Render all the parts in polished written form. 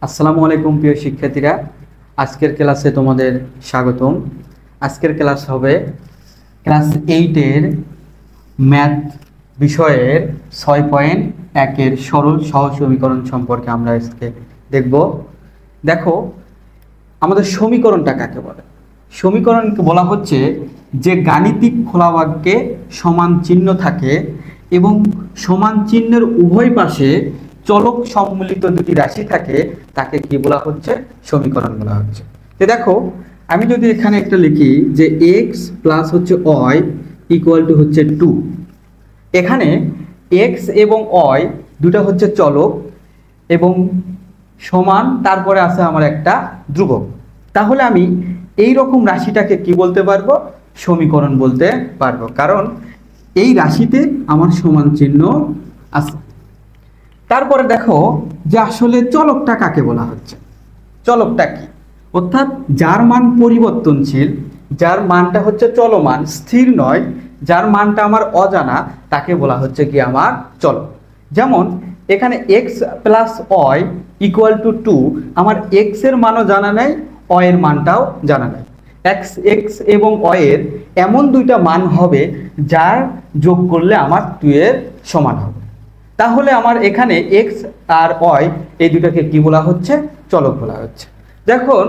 আসসালামু আলাইকুম প্রিয় শিক্ষার্থীরা, আজকের ক্লাসে তোমাদের স্বাগতম। আজকের ক্লাস হবে ক্লাস 8-এর ম্যাথ বিষয়ের 6.1-এর সরল সহজ সমীকরণ সম্পর্কে আমরা আজকে দেখব। দেখো, আমাদের সমীকরণটা কাকে বলে? সমীকরণকে বলা হচ্ছে যে গাণিতিক খোলা বাক্যে সমান চিহ্ন থাকে এবং সমান চিহ্নের উভয় পাশে চলক সম্মিলিত দুটি রাশি থাকে, তাকে কি বলা হচ্ছে? সমীকরণ বলা হচ্ছে। তো দেখো, আমি যদি এখানে একটা লিখি যে এক্স প্লাস হচ্ছে ওয়াই ইকুয়াল টু হচ্ছে 2, এখানে এক্স এবং ওয়াই দুটা হচ্ছে চলক এবং সমান, তারপরে আছে আমার একটা ধ্রুবক। তাহলে আমি এই রকম রাশিটাকে কি বলতে পারবো? সমীকরণ বলতে পারবো, কারণ এই রাশিতে আমার সমান চিহ্ন আছে। তারপরে দেখো যে আসলে চলকটা কাকে বলা হচ্ছে। চলকটা কি? অর্থাৎ যার মান পরিবর্তনশীল, যার মানটা হচ্ছে চলমান, স্থির নয়, যার মানটা আমার অজানা, তাকে বলা হচ্ছে কি আমার চলক। যেমন এখানে x plus y equal to 2, আমার এক্স এর মানও জানা নাই, ওয়াই এর মানটাও জানা নাই। এক্স এবং ওয়াই এর এমন দুইটা মান হবে যার যোগ করলে আমার 2 এর সমান হবে। তাহলে আমার এখানে এক্স আর ওয়াই এই দুটাকে কি বলা হচ্ছে? চলক বলা হচ্ছে। দেখুন,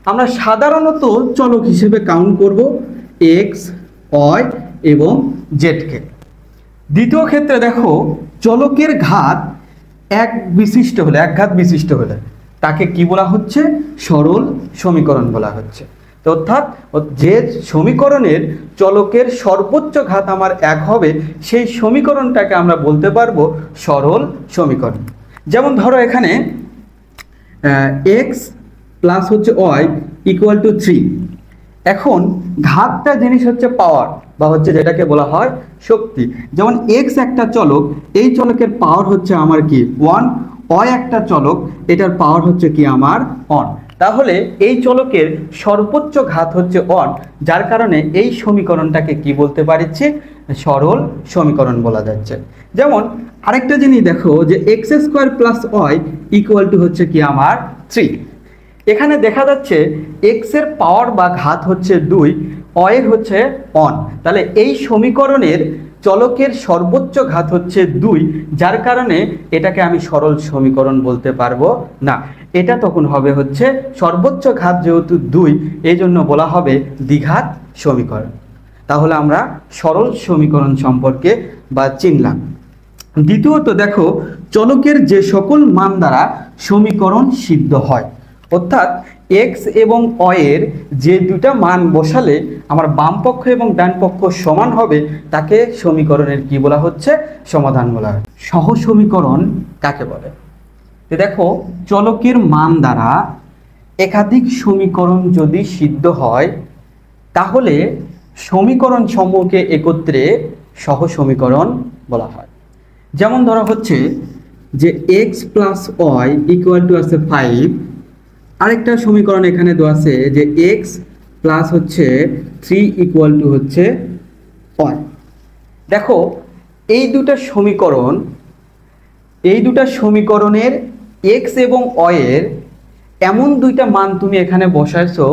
আমরা সাধারণত চলক হিসেবে কাউন্ট করব এক্স, ওয়াই এবং জেডকে। দ্বিতীয় ক্ষেত্রে দেখো, চলকের ঘাত একঘাত বিশিষ্ট হলে তাকে কি বলা হচ্ছে? সরল সমীকরণ বলা হচ্ছে। অর্থাৎ যে সমীকরণের চলকের সর্বোচ্চ ঘাত আমার 1 হবে, সেই সমীকরণটাকে আমরা বলতে পারবো সরল সমীকরণ। যেমন ধরো এখানে এক্স প্লাস হচ্ছে ওয়াই ইকুয়াল টু 3। এখন ঘাতটা জিনিস হচ্ছে পাওয়ার, বা হচ্ছে যেটাকে বলা হয় শক্তি। যেমন এক্স একটা চলক, এই চলকের পাওয়ার হচ্ছে আমার কি 1, ওয়াই একটা চলক, এটার পাওয়ার হচ্ছে কি আমার 1। তাহলে এই চলকের সর্বোচ্চ ঘাত হচ্ছে 1, যার কারণে এই সমীকরণটাকে কি বলতে পারছি? সরল সমীকরণ বলা যাচ্ছে। যেমন আরেকটা জিনিস দেখো যে x square plus y equal to হচ্ছে কি আমার 3। এখানে দেখা যাচ্ছে এক্স এর পাওয়ার বা ঘাত হচ্ছে 2, ওয়াই এর হচ্ছে 1। তাহলে এই সমীকরণের চলকের সর্বোচ্চ ঘাত হচ্ছে 2, যার কারণে এটাকে আমি সরল সমীকরণ বলতে পারবো না। এটা তখন হবে হচ্ছে সর্বোচ্চ ঘাত যেহেতু 2, এই জন্য বলা হবে দ্বিঘাত সমীকরণ। তাহলে আমরা সরল সমীকরণ সম্পর্কে বা চিনলাম। দ্বিতীয়ত দেখো, চলকের যে সকল মান দ্বারা সমীকরণ সিদ্ধ হয়, অর্থাৎ এক্স এবং ওয়াই এর যে দুটা মান বসালে আমার বাম পক্ষ এবং ডান পক্ষ সমান হবে, তাকে সমীকরণের কি বলা হচ্ছে? সমাধান বলা হয়। সহ সমীকরণ কাকে বলে? দেখো, চলকের মান দ্বারা একাধিক সমীকরণ যদি সিদ্ধ হয়, তাহলে সমীকরণ সমূহকে একত্রে সহ সমীকরণ বলা হয়। যেমন ধরা হচ্ছে যে x plus y equal to আছে 5, আরেকটা সমীকরণ এখানে দেওয়া আছে যে এক্স প্লাস হচ্ছে 3 ইকুয়াল টু হচ্ছে ওয়াই। দেখো, এই দুটা সমীকরণের এক্স এবং ওয়াই এর এমন দুইটা মান তুমি এখানে বসাইছো,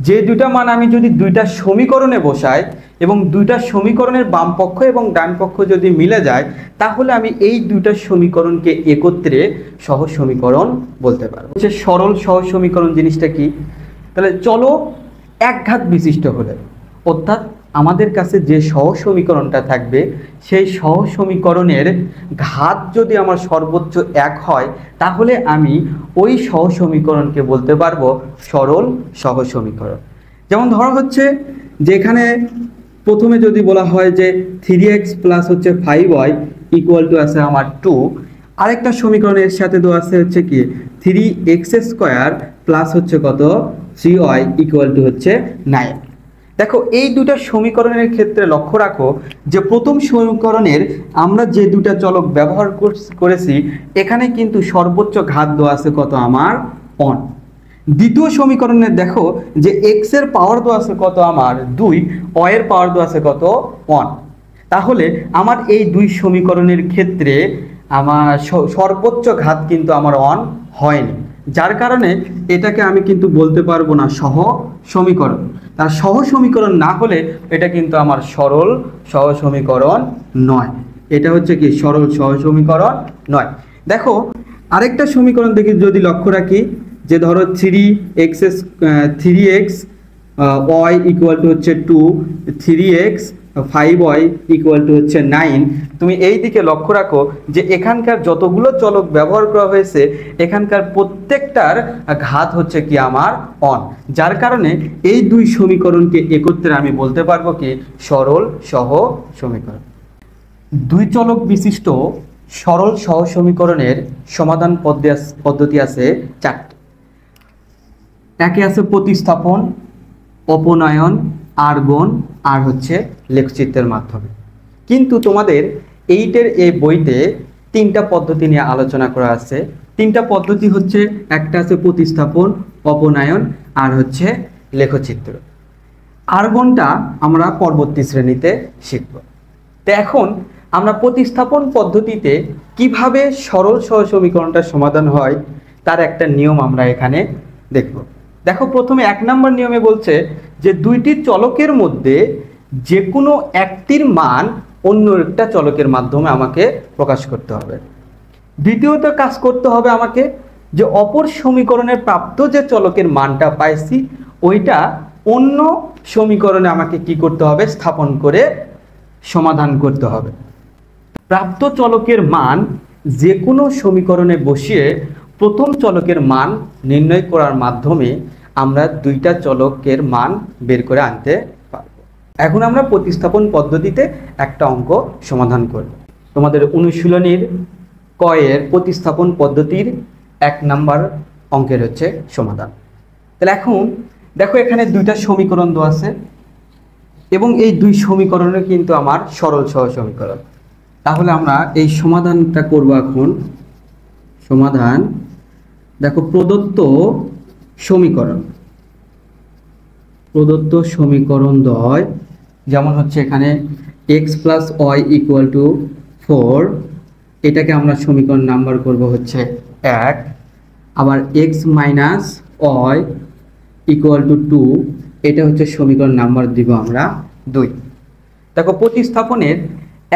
যে দুইটা মান আমি যদি দুইটা সমীকরণে বসাই এবং দুইটা সমীকরণের বাম পক্ষ এবং ডান পক্ষ যদি মিলে যায়, তাহলে আমি এই দুইটা সমীকরণকে একত্রে সহ সমীকরণ বলতে পারবো। হচ্ছে সরল সহ সমীকরণ জিনিসটা কি? তাহলে চলো একঘাত বিশিষ্ট হলে, অর্থাৎ আমাদের কাছে যে সহ সমীকরণটা থাকবে, সেই সহ সমীকরণের ঘাত যদি আমার সর্বোচ্চ 1 হয়, তাহলে আমি ওই সহ সমীকরণকে বলতে পারবো সরল সহ সমীকরণ। যেমন ধরা হচ্ছে যেখানে প্রথমে যদি বলা হয় যে 3x প্লাস হচ্ছে 5y ইকুয়াল টু আছে আমার 2, আরেকটা সমীকরণের সাথে দেওয়া আছে হচ্ছে কি 3x স্কোয়ার প্লাস হচ্ছে কত 3y ইকুয়াল টু হচ্ছে 9। দেখো, এই দুটা সমীকরণের ক্ষেত্রে লক্ষ্য রাখো যে প্রথম সমীকরণের আমরা যে দুটা চলক ব্যবহার করেছি, এখানে কিন্তু সর্বোচ্চ ঘাত দেওয়া আছে কত আমার 1। দ্বিতীয় সমীকরণে দেখো যে এক্স এর পাওয়ার দেওয়া আছে কত আমার 2, ওয়াই এর পাওয়ার দেওয়া আছে কত 1। তাহলে আমার এই দুই সমীকরণের ক্ষেত্রে আমার সর্বোচ্চ ঘাত কিন্তু আমার 1 হয়নি। যার কারণে এটাকে আমি কিন্তু বলতে পারবো না সহ সমীকরণ। তার সহ সমীকরণ না হলে এটা কিন্তু আমার সরল সহ সমীকরণ নয়। এটা হচ্ছে কি সরল সহ সমীকরণ নয়। দেখো আরেকটা সমীকরণ থেকে যদি লক্ষ্য রাখি, যে ধরো 3x y ইকুয়াল টু হচ্ছে 2, 3x 5y ইকুয়াল টু হচ্ছে 9। তুমি এই দিকে লক্ষ্য রাখো যে এখানকার যতগুলো চলক ব্যবহার করা হয়েছে এখানকার প্রত্যেকটার ঘাত হচ্ছে কি আমার অন, যার কারণে এই দুই সমীকরণকে একত্রে আমি বলতে পারবো কি সরল সহ সমীকরণ। দুই চলক বিশিষ্ট সরল সহ সমীকরণের সমাধান পদ্ধতি আছে চারটি। একে আছে প্রতিস্থাপন, অপনয়ন, আর্গন আর হচ্ছে লেখচিত্রের মাধ্যমে। কিন্তু তোমাদের 8-এর এই বইতে তিনটা পদ্ধতি নিয়ে আলোচনা করা আছে। তিনটা পদ্ধতি হচ্ছে, একটা আছে প্রতিস্থাপন, অপনয়ন আর হচ্ছে লেখচিত্র। আর্গনটা আমরা পরবর্তী শ্রেণীতে শিখব। তো এখন আমরা প্রতিস্থাপন পদ্ধতিতে কিভাবে সরল সহ সমীকরণটা সমাধান হয় তার একটা নিয়ম আমরা এখানে দেখব। দেখো প্রথমে 1 নম্বর নিয়মে বলছে যে দুইটি চলকের মধ্যে যে কোনো একটির মান অন্য একটা চলকের মাধ্যমে আমাকে প্রকাশ করতে হবে। দ্বিতীয়ত কাজ করতে হবে আমাকে যে অপর সমীকরণের প্রাপ্ত যে চলকের মানটা পাইছি ওইটা অন্য সমীকরণে আমাকে কি করতে হবে, স্থাপন করে সমাধান করতে হবে। প্রাপ্ত চলকের মান যে কোনো সমীকরণে বসিয়ে প্রথম চলকের মান নির্ণয় করার মাধ্যমে আমরা দুইটা চলকের মান বের করে আনতে পারব। এখন আমরা প্রতিস্থাপন পদ্ধতিতে একটা অঙ্ক সমাধান করব। তোমাদের অনুশীলনীর কয়ের প্রতিস্থাপন পদ্ধতির 1 নম্বর অঙ্কের হচ্ছে সমাধান। তাহলে এখন দেখো এখানে দুইটা সমীকরণ দেওয়া আছে এবং এই দুই সমীকরণে কিন্তু আমার সরল সহ সমীকরণ। তাহলে আমরা এই সমাধানটা করব। এখন সমাধান দেখো প্রদত্ত সমীকরণ দ্বয়, যেমন হচ্ছে এখানে x plus y equal to 4, এটাকে আমরা সমীকরণ নাম্বার করব হচ্ছে 1। আবার x minus y equal to 2, এটা হচ্ছে সমীকরণ নাম্বার দিব আমরা 2। দেখো প্রতিস্থাপনের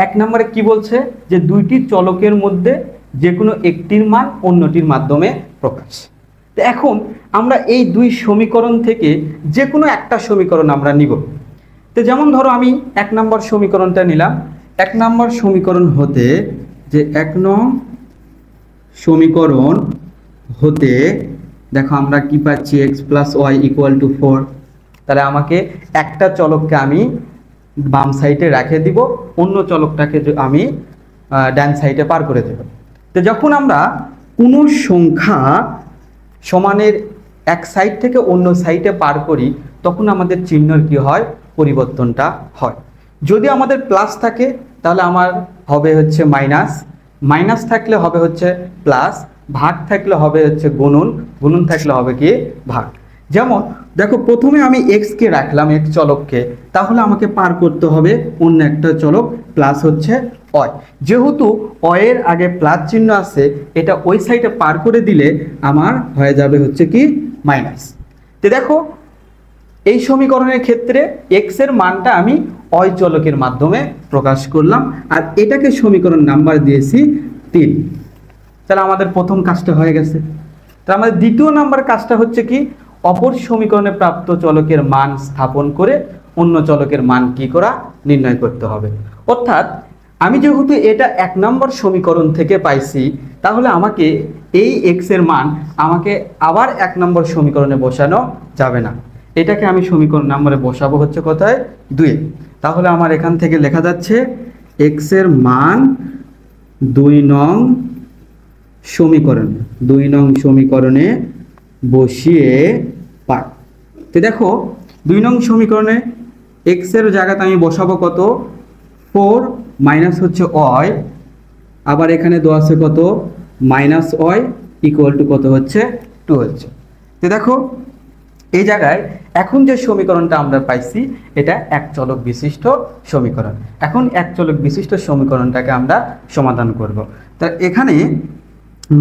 1 নম্বরে কি বলছে যে দুইটি চলকের মধ্যে যে কোনো একটির মান অন্যটির মাধ্যমে প্রকাশ। তো এখন আমরা এই দুই সমীকরণ থেকে যে কোনো একটা সমীকরণ আমরা নিব। তো যেমন ধরো আমি 1 নম্বর সমীকরণটা নিলাম। 1 নম্বর সমীকরণ হতে যে 1 নং সমীকরণ হতে দেখো আমরা কি পাচ্ছি x plus y equal to 4। তাহলে আমাকে একটা চলককে আমি বাম সাইডে রেখে দিব, অন্য চলকটাকে আমি ডান সাইডে পার করে দেব। তো যখন আমরা কোনো সংখ্যা সমানের এক সাইড থেকে অন্য সাইডে পার করি তখন আমাদের চিহ্নের কি হয়, পরিবর্তনটা হয়। যদি আমাদের প্লাস থাকে তাহলে আমার হবে হচ্ছে মাইনাস, মাইনাস থাকলে হবে হচ্ছে প্লাস, ভাগ থাকলে হবে হচ্ছে গুণন, গুণন থাকলে হবে কি ভাগ। যেমন দেখো প্রথমে আমি x কে রাখলাম, x চলককে, তাহলে আমাকে পার করতে হবে অন্য একটা চলক প্লাস হচ্ছে y। যেহেতু y এর আগে প্লাস চিহ্ন আছে, এটা ওই সাইডে পার করে দিলে আমার হয়ে যাবে হচ্ছে কি মাইনাস। তো দেখো এই সমীকরণের ক্ষেত্রে x এর মানটা আমি y চলকের মাধ্যমে প্রকাশ করলাম আর এটাকে সমীকরণ নাম্বার দিয়েছি 3। তাহলে আমাদের প্রথম কাজটা হয়ে গেছে। তাহলে আমাদের দ্বিতীয় নাম্বার কাজটা হচ্ছে কি, অপর সমীকরণে প্রাপ্ত চলকের মান স্থাপন করে অন্য চলকের মান কি করা, নির্ণয় করতে হবে। অর্থাৎ আমি যেহেতু এটা 1 নম্বর সমীকরণ থেকে পাইছি, তাহলে আমাকে এই x এর মান আমাকে আবার 1 নম্বর সমীকরণে বসানো যাবে না, এটাকে আমি সমীকরণ নম্বরে বসাবো হচ্ছে কোথায়, 2। তাহলে আমার এখান থেকে লেখা যাচ্ছে x এর মান 2 নং সমীকরণ, 2 নং সমীকরণে বসিয়ে পাই। তো দেখো 2 নং সমীকরণে x এর জায়গাতে আমি বসাবো কত, 4 মাইনাস হচ্ছে y, আবার এখানে দেওয়া আছে কত মাইনাস y ইকুয়াল টু কত হচ্ছে 2 হচ্ছে। তো দেখো এই জায়গায় এখন যে সমীকরণটা আমরা পাইছি এটা এক চলক বিশিষ্ট সমীকরণ। এখন এক চলক বিশিষ্ট সমীকরণটাকে আমরা সমাধান করব। তা এখানে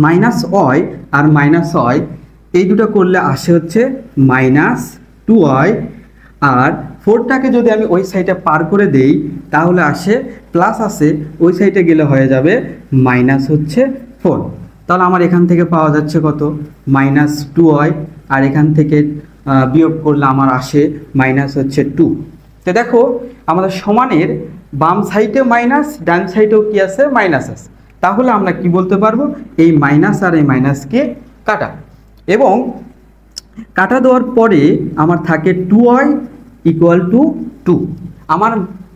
মাইনাস y আর মাইনাস y এই দুটো করলে আসে হচ্ছে -2y, আর 4টাকে যদি আমি ওই সাইডে পার করে দেই তাহলে আসে প্লাস, আসে ওই সাইডে গেলে হয়ে যাবে -4। তাহলে আমার এখান থেকে পাওয়া যাচ্ছে কত, -2y, আর এখান থেকে বিয়োগ করলে আমার আসে -2। তো দেখো আমাদের সমানের বাম সাইডে মাইনাস, ডান সাইডেও কি আছে, মাইনাস আছে। তাহলে আমরা কি বলতে পারবো, এই মাইনাস আর এই মাইনাসকে কাটা, এবং কাটা দেওয়ার পরে আমার থাকে 2y = 2। আমার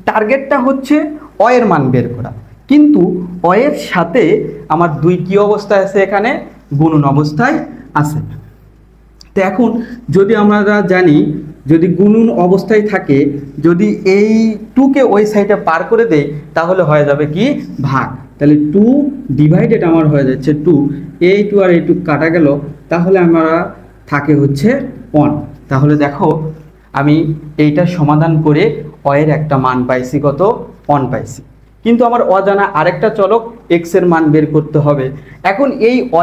টার্গেটটা হচ্ছে অ এর মান বের করা, কিন্তু অ এর সাথে আমার 2 কি অবস্থায় আছে, এখানে গুণন অবস্থায় আছে। তো এখন যদি আমরা জানি, যদি গুণন অবস্থায় থাকে, যদি এই 2কে ওই সাইডে পার করে দেই তাহলে হয়ে যাবে কি, ভাগ। তাহলে 2 ডিভাইডেড আমার হয়ে যাচ্ছে 2, এই 2 আর এই 2 কাটা গেল, তাহলে আমরা থাকে হচ্ছে 1। তাহলে দেখো আমি এইটা সমাধান করে অ এর একটা মান পাইছি, কত, 1 পাইছি। কিন্তু আমার অজানা আরেকটা চলক x এর মান বের করতে হবে। এখন এই অ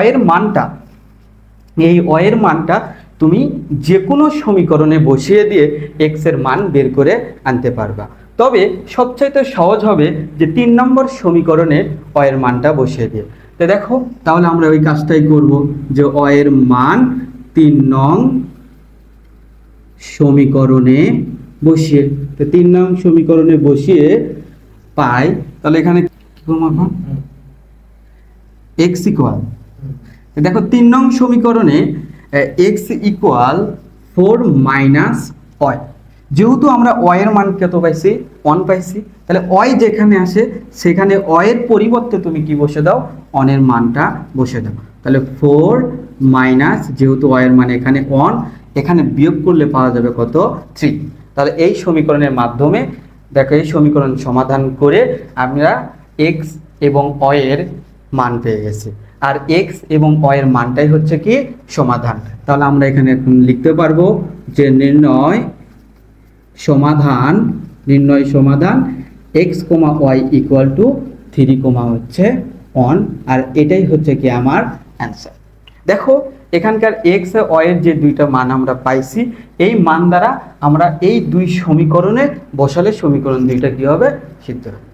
এর মানটা তুমি যে কোনো সমীকরণে বসিয়ে দিয়ে x এর মান বের করে আনতে পারবা। তবে সবচাইতে সহজ হবে যে 3 নম্বর সমীকরণে অ এর মানটা বসিয়ে দিয়ে। তো দেখো তাহলে আমরা ওই কাজটাই করব, যে অ এর মান 3 নং সমীকরণে বসিয়ে, তো 3 নং সমীকরণে বসিয়ে পাই। তাহলে এখানে কি করব, এখন x ইকুয়াল, দেখো 3 নং সমীকরণে x = 4 - y, যেহেতু আমরা y এর মান কত পাইছি, 1 পাইছি, তাহলে y যেখানে আসে সেখানে y এর পরিবর্তে তুমি কি বসে দাও, 1 এর মানটা বসে দাও। তাহলে 4 মাইনাস, যেহেতু y এর মান এখানে 1, এখানে বিয়োগ করলে পাওয়া যাবে কত, 3। তাহলে এই সমীকরণের মাধ্যমে দেখো এই সমীকরণ সমাধান করে আমরা x এবং y এর মান পেয়ে গেছি, আর x এবং y এর মানটাই হচ্ছে কি সমাধান। তাহলে আমরা এখানে এখন লিখতে পারবো যে নির্ণয় সমাধান x, y = 3, হচ্ছে 1, আর এটাই হচ্ছে কি আমার অ্যান্সার। দেখো এখানকার x আর y এর যে দুইটা মান আমরা পাইছি, এই মান দ্বারা আমরা এই দুই সমীকরণে বসালে সমীকরণ দুইটা কি হবে, সিদ্ধ হবে।